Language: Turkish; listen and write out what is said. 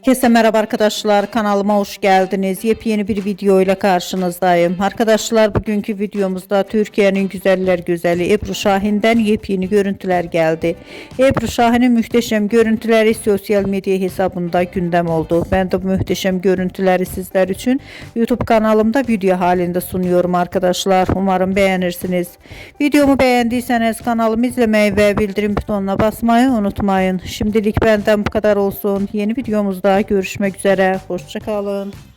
Herkese merhaba arkadaşlar, kanalıma hoş geldiniz. Yepyeni bir video ile karşınızdayım. Arkadaşlar, bugünkü videomuzda Türkiye'nin güzeller güzeli Ebru Şahin'den yepyeni görüntüler geldi. Ebru Şahin'in muhteşem görüntüleri sosyal medya hesabında gündem oldu. Ben de bu muhteşem görüntüleri sizler için YouTube kanalımda video halinde sunuyorum arkadaşlar. Umarım beğenirsiniz. Videomu beğendiyseniz kanalımı izlemeyi ve bildirim butonuna basmayı unutmayın. Şimdilik benden bu kadar olsun. Yeni videomuzda görüşmek üzere. Hoşça kalın.